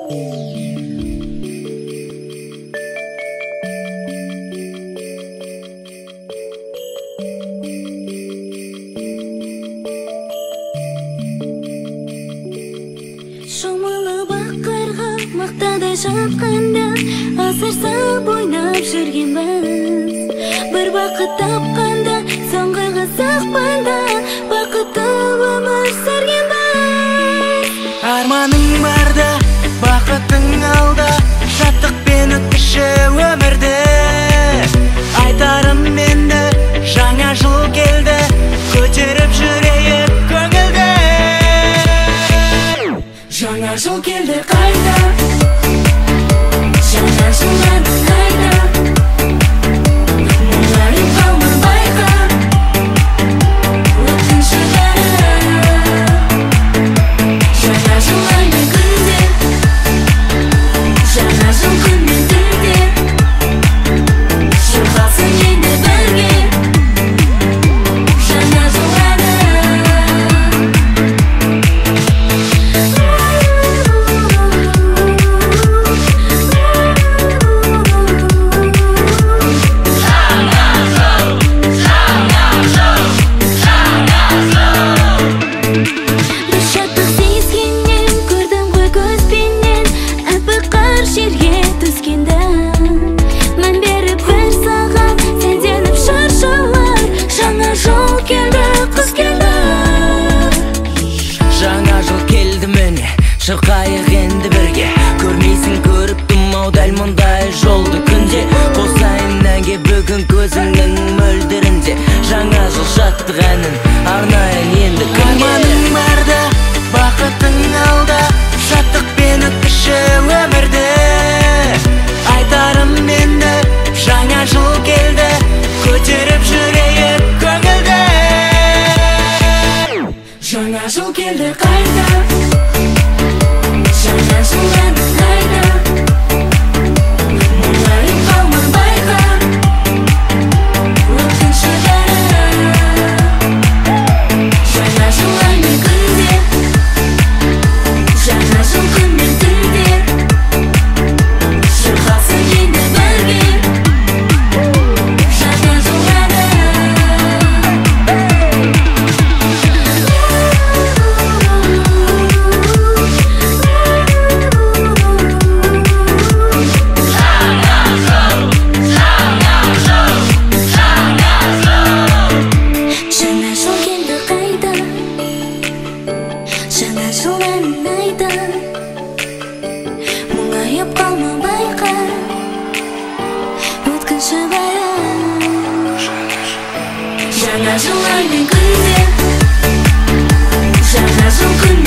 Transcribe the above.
Шомылы баққарға мақтадай жатқанда асыр сап ойнап жүргенбіз. Бір бақыт тапқанда соңғы сақпанда бақытты өмір сүргенбіз. Арманың барда, бақытың алда, шаттықпен өткізші өмірді. Айтарым менді, жаңа жыл келді, көтеріп жүрейік көңілді. Жаңа жыл келді қайда, жаңа жылдан қайда, мұңайып қалма байқа, өткінші бәрі. Жаңа жыл аймен күнде, жаңа жыл күнмен түнде, шырқалсын енді бірге, жаңа жыл әні. Шырқайық енді бірге, көрмейсің көріп тұмау дәл мұндай жолды күнде. Қосайын әнге бүгін көзіңнің мөлдірінде, жаңа жыл жаттық әнін арнайын енді күнге. Арманың барда, бақытың алда, шаттықпен өткізші өмірді. Айтарым менді, жаңа жыл келді, көтеріп жүрейік көңілді. Жаңа жыл келді қайда, жаңа жылдан қайда, мұңайып қалма байқа, өткінші бәрі. Жаңа жыл аймен күнде, жаңа жыл күнмен түнде, шырқалсын енді бірге, жаңа жыл әні. Жаңа жыл әнін айда, мұңайып қалма байқа, өткінші бәрі. Жаңа жыл аймен күнде, жаңа жыл күн